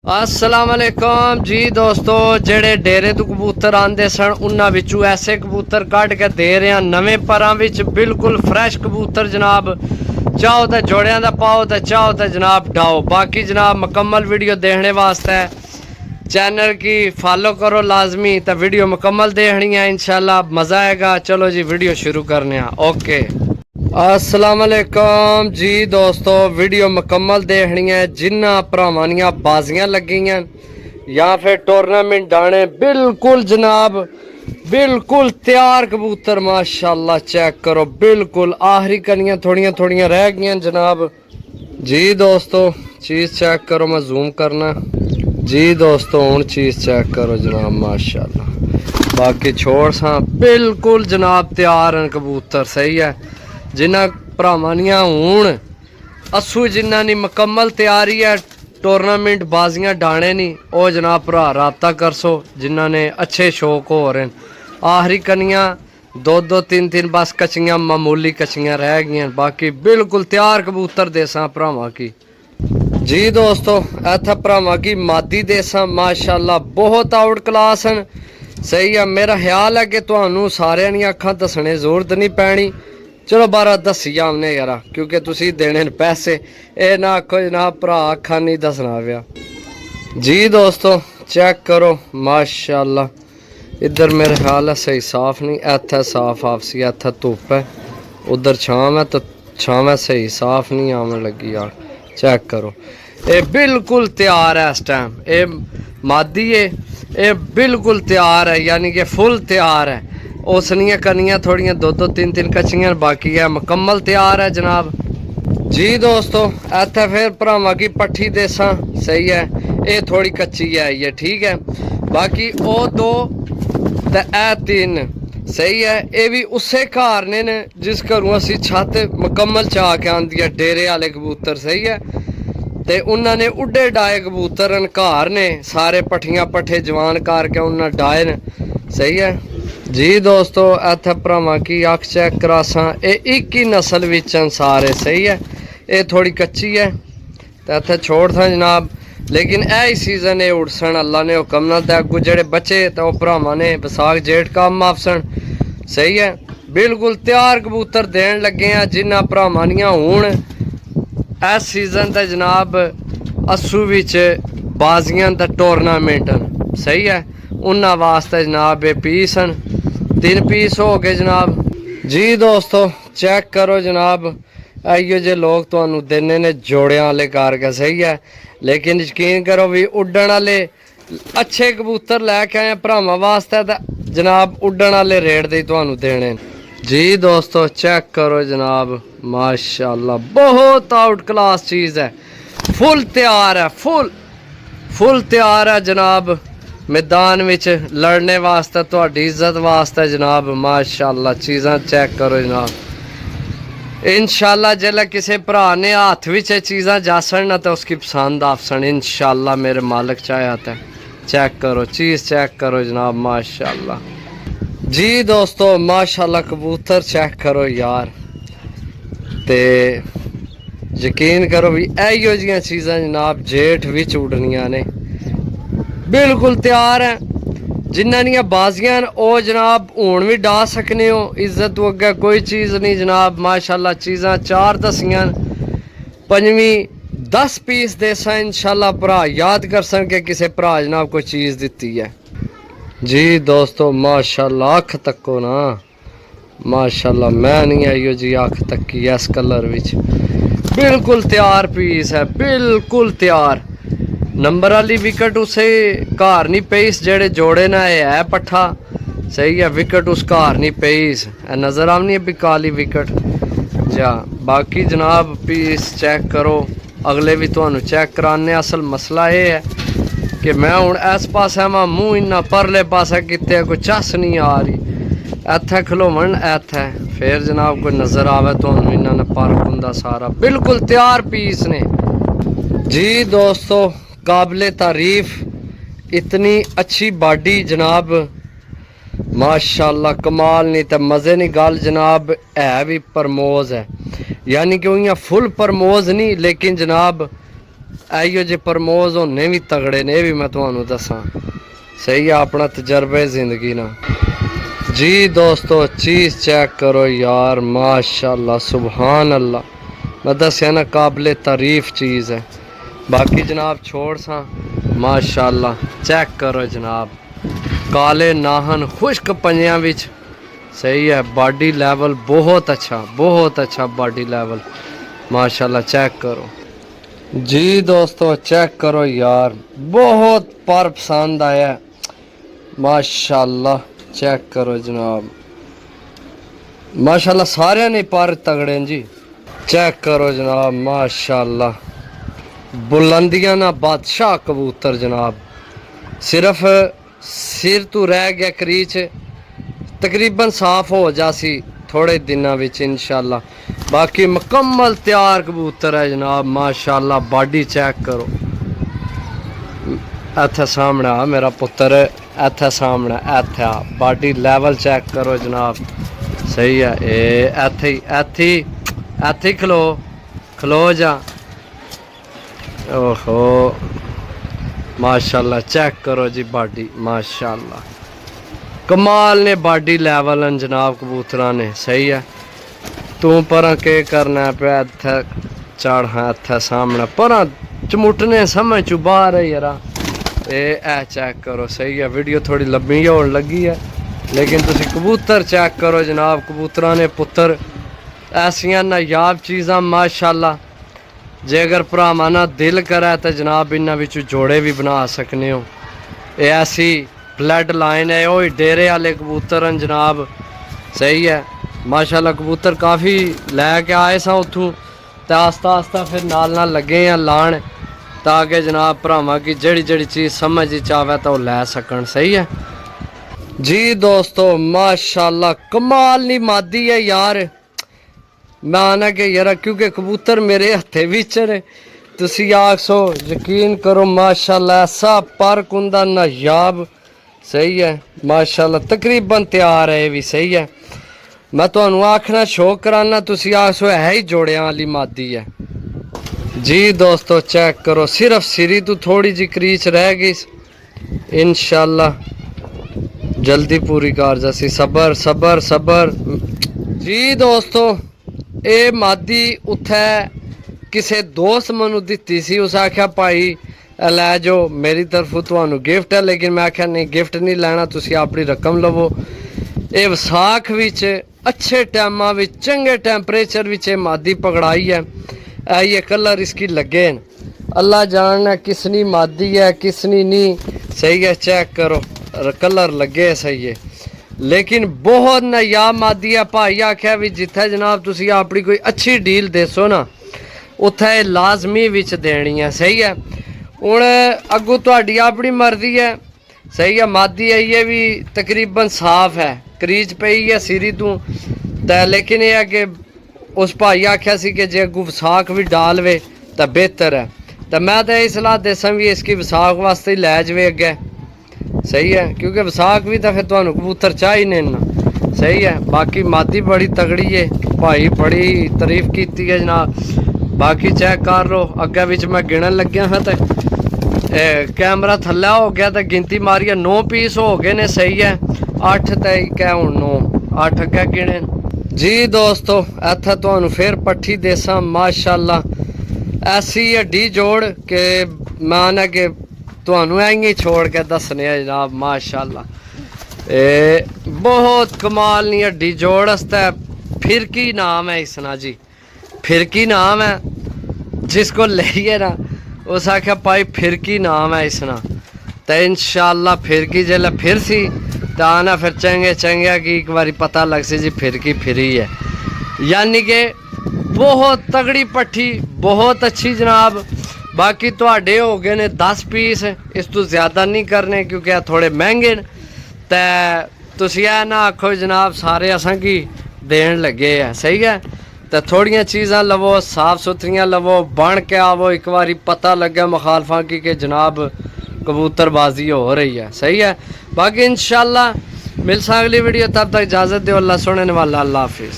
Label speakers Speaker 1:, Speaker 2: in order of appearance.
Speaker 1: अस्सलाम वालेकुम जी दोस्तों, जेड़े डेरे तो कबूतर आंदे सन उन्हां विचों ऐसे कबूतर कट के दे रहे हैं नवें परां विच बिल्कुल फ्रैश कबूतर जनाब। चाहो तो जोड़ियां दा पाओ तो चाहो तो जनाब डाओ। बाकी जनाब मुकम्मल वीडियो देखने वास्ते चैनल की फॉलो करो लाजमी, तो वीडियो मुकम्मल देखनी है इंशाल्लाह मज़ा आएगा। चलो जी वीडियो शुरू करने हैं। ओके अस्सलाम वालेकुम जी दोस्तों, वीडियो मुकम्मल देखनी है। जिन्ना भरावां बाजियां लगी या फिर टूरनामेंट डाने बिल्कुल जनाब बिल्कुल तैयार कबूतर माशाल्लाह चेक करो। बिल्कुल आखिरी कनियां थोड़ियां थोड़ियां रह गई जनाब। जी दोस्तों चीज़ चेक करो, मैं जूम करना जी दोस्तों, हूँ चीज़ चेक करो जनाब माशाल्लाह। बाकी छोड़ सा बिल्कुल जनाब तैयार हैं कबूतर। सही है, जिन्ना भरावां हूँ असू जिन्ना नी मुकम्मल तैयारी है टूरनामेंट बाजियां डाने नी, ओ जनाब भरा रबता कर सो जिन्हों ने अच्छे शौक हो रहे हैं। आखिरी कनियां दो दो तीन तीन बस कच्चियां मामूली कच्चियां रह गई। बाकी बिल्कुल तैयार कबूतर देसा भरावां की। जी दोस्तों इत्थे भरावां की मादी देसा माशाल्लाह बहुत आउट क्लास हैं। सही है, मेरा ख्याल है कि तुहानू सारियां दी अखां दसने जरूरत नहीं पैनी। चलो बारा दसी जाने यार, क्योंकि तुसी देने पैसे, ये ना आखो जनाब भरा अखा नहीं दसना पिया। जी दोस्तों चेक करो माशाल्लाह। इधर मेरे ख्याल है सही साफ नहीं, इत्थे साफ आपसी, इत्थे धुप है, उधर छांव है तो छांव है सही साफ नहीं आवन लगी यार। चेक करो ये बिल्कुल तैयार है इस टाइम। ये मादी है, ये बिल्कुल तैयार है, यानी कि फुल तैयार है। उसनियाँ कनियाँ थोड़ियाँ दो दो तीन तीन कच्चियाँ बाकी है, मुकम्मल तैयार है जनाब। जी दोस्तों इत्थे फिर भरावां की पट्ठी देसा। सही है, ये थोड़ी कच्ची है ये ठीक है। बाकी वो दो ते ए तीन। सही है, ये भी उसे घर ने जिस घरों असी छत मुकम्मल चा के आंदी है डेरे वाले कबूतर। सही है, ते उन्होंने उड्डे डाए कबूतर घर ने सारे पट्ठियां पट्ठे जवान करके उन्हें डाए ने। सही है जी दोस्तों इत्थे भरावां की अख चेक करासा, ये एक ही नस्ल विचन सारे। सही है, ये थोड़ी कच्ची है तो इत्थे छोड़ था जनाब, लेकिन यही सीजन ये उड़सन अल्लाह ने हुक्म ना ते अगू जेड़े बचे तो भरावां ने बसाख जेठ काम आपसन। सही है, बिल्कुल तैयार कबूतर देन लगे हैं जिन्ना भरावां हूँ इस सीजन ते जनाब अस्सू विच बाजियां दा टूरनामेंट। सही है, उन्हां वास्ते जनाब ये पीस हैं, 3 पीस हो गए जनाब। जी दोस्तों चेक करो जनाब, आइयो जे लोग तुहानू देने ने जोड़ियां वाले करके। सही है, लेकिन यकीन करो भी उड्डण वाले अच्छे कबूतर लैके आए भरावां वास्ते तो जनाब उड्डण वाले रेट दे तुहानू देने। जी दोस्तों चेक करो जनाब माशाल्लाह बहुत आउट क्लास चीज़ है, फुल तैयार है, फुल तैयार है जनाब। मैदान विच लड़ने वास्ते तुहाडी इज्जत वास्ते जनाब माशाल्लाह। चीज़ां चेक करो जनाब। इंशाल्लाह जेल्लै किसी भरा ने हाथ विच चीज़ां जासन ना तो उसकी पसंद आफसन इंशाल्लाह मेरे मालिक चाहता है। चेक करो चीज़ चेक करो जनाब माशाल्लाह। जी दोस्तों माशाल्लाह कबूतर चेक करो यार, ते यकीन करो भी इहो जिहियां चीज़ां जनाब जेठ विच उड़नियां ने बिल्कुल तैयार है। जिन्ना दियां बाजियां ओ जनाब हुण भी डा सकने हो, इज्जत तो अगे कोई चीज़ नहीं जनाब माशाल्लाह। चीज़ां 4 दसियां, 5वीं 10 पीस देसा इंशाल्लाह भरा याद कर सन के किसी भरा जनाब कोई चीज़ दिती है। जी दोस्तों माशाल्लाह अख तको ना माशाल्लाह, मैं नहीं आईयो जी अख तकी इस कलर विच बिल्कुल तैयार पीस है, बिल्कुल तैयार। नंबर वाली विकेट उसे घर नहीं पेईस, जेड़े जोड़े ना है पट्ठा। सही है, विकेट उस घर नहीं पेईस, नज़र आनी है भी काली विकेट जा। बाकी जनाब पीस चेक करो, अगले भी तुहानू चेक कराने। असल मसला ये है कि मैं हूँ इस पास मैं मूँह इन्ना परले पासा किते कोई चस नहीं आ रही। इत्थे खलोवन इत्थे फिर जनाब कोई नज़र आवे तुहानू इन्ना फर्क हुंदा सारा। बिल्कुल तैयार पीस ने जी दोस्तों, काबिले तारीफ, इतनी अच्छी बॉडी जनाब माशाल्लाह कमाल नहीं तो मज़े नहीं गल जनाब। है भी प्रमोज है, यानी कि उइयां फुल प्रमोज नहीं, लेकिन जनाब आइयो जे प्रमोज होने भी तगड़े ने, भी मैं तुहानू दसा। सही है, अपना तजर्बा जिंदगी ना। जी दोस्तों चीज़ चेक करो यार, माशाल्लाह सुभान अल्लाह। मैं दसिया ना, काबिल तारीफ चीज़ है। बाकी जनाब छोड़ सा, माशाल्लाह चेक करो जनाब, काले नाहन खुश्क पंजियां विच। सही है, बॉडी लेवल बहुत अच्छा बॉडी लेवल, माशाल्लाह चेक करो। जी दोस्तों चेक करो यार, बहुत पर पसंद आया, माशाल्लाह चेक करो जनाब, माशाल्लाह सारे ने पर तगड़े जी। चेक करो जनाब, माशाल्लाह बुलंदियां ना बादशाह कबूतर जनाब। सिर्फ सिर तो रह गया क्रीच, तकरीबन साफ हो जासी थोड़े दिनों विच इंशाल्लाह। बाकी मुकम्मल तैयार कबूतर है जनाब, माशाल्लाह। बॉडी चेक करो, इत्थे सामने आ मेरा पुत्र, इत्थे सामने, इत्थे आ, बॉडी लेवल चेक करो जनाब। सही है, इत्थे खलो जा। ओहो माशाल्लाह चेक करो जी बॉडी, माशाल्लाह कमाल ने बॉडी लेवल हैं जनाब कबूतरा ने। सही है, तू पर के करना पे, इत्थे चढ़, हाँ इत्थे सामने पर चमुटने समझ चू बाहर है यार। ए चेक करो। सही है, वीडियो थोड़ी लंबी होने लगी है, लेकिन तुसी कबूतर चेक करो जनाब। कबूतरा ने पुत्र ऐसियां नायाब चीज़ां माशाल्लाह, जे अगर भरावां ना दिल करे तो जनाब इन्हां विचों जोड़े भी बना सकने हो। ये ऐसी ब्लड लाइन है, वो डेरे वाले कबूतर हैं जनाब। सही है, माशाल्लाह कबूतर काफ़ी लैके आए सा उतों, तो आस्ता आस्ता फिर नाल लगे हैं लान, ताकि जनाब भरावां की जड़ी चीज़ समझ आवे तो लै सकन। सही है जी दोस्तों, माशाल्लाह कमाल नी मादी है यार। मैं आना कि यार, क्योंकि कबूतर मेरे हथे विच ने, तुसी आखो यकीन करो माशाल्लाह ऐसा पर कुंदा नायाब। सही है, माशाल्लाह तकरीबन तैयार है भी। सही है, मैं तुहानू आखना शौक कराना, तुसी आखो है ही जोड़ियां वाली मादी है। जी दोस्तों चेक करो, सिर्फ सिरी तो थोड़ी जी क्रीच रह गई, इंशाल्लाह जल्दी पूरी कर जासी। सबर सबर सबर। जी दोस्तों ये मादी उत्थे किसी दोस्त मनु दिती सी, उस आख्या भाई लै जो मेरी तरफों तुहानू गिफ्ट है, लेकिन मैं आख्या नहीं गिफ्ट नहीं लैना, तुसी अपनी रकम लवो। ये विसाख विच अच्छे टाइमां विच चंगे टैंपरेचर विच मादी पकड़ाई है। ये कलर इसकी लगे न, अल्लाह जानना किसनी मादी है किसनी नहीं। सही है, चेक करो कलर लगे। सही है, लेकिन बहुत नायाब मादी है। भाई आख्या भी जिथे जनाब तुसी अपनी कोई अच्छी डील देसो ना, उत्थे लाजमी विच देनी है। सही है, हुण अगू तुहाडी अपनी मर्जी है। सही है, मादी है ये भी तकरीबन साफ है, क्रीज पई है सिरी तू, लेकिन यह है कि उस भाई आख्या सी कि जे अगू विसाख भी डालवे तो बेहतर है, तो मैं तो यही सलाह देसा भी इसकी विसाख वास्ते ही लै जावे अगे। सही है, क्योंकि विसाख भी तो फिर तुहानू कबूतर चाहिए ना। सही है, बाकी मादी बड़ी तगड़ी है, भाई बड़ी तारीफ की है जनाब। बाकी चेक कर लो, अगे विच मैं गिनन लग्या हाँ तो कैमरा थल्ला हो गया तो गिनती मारिया 9 पीस हो गए ने। सही है, 8 तो क्या हूँ 9 8 अगे गिने। जी दोस्तों इत्थे तुहानू फिर पट्ठी देसा, माशाल्लाह ऐसी हड्डी जोड़ के मैं आना कि तुहानू इं छोड़ के दसने जनाब। माशाल्लाह बहुत कमाल नी हड्डी जोड़ आस्ते फिरकी नाम है इसना जी, फिरकी नाम है। जिसको लेइए ना उस आख्या भाई फिरकी नाम है इसना, तो इंशाल्लाह फिरकी जिसले फिर सी तो आना फिर चंगे चंगे की एक बारी पता लग सी जी फिरकी फिरी है। यानी कि बहुत तगड़ी पट्ठी, बहुत अच्छी जनाब। बाकी तुहाडे हो गए ने 10 पीस, इस तो ज़्यादा नहीं करने क्योंकि थोड़े महंगे न। तो तुसी ना आखो जनाब सारे असां की देन लगे है। सही है, तो थोड़ियां चीज़ां लवो, साफ सुथरियां लवो, बन के आवो, एक बारी पता लगे मुखालफा की कि जनाब कबूतरबाजी हो रही है। सही है, बाकी इंशाल्लाह मिल सा अगली वीडियो, तब तक इजाज़त दो। अल्लाह सुनने वाला, अल्लाह हाफिज़।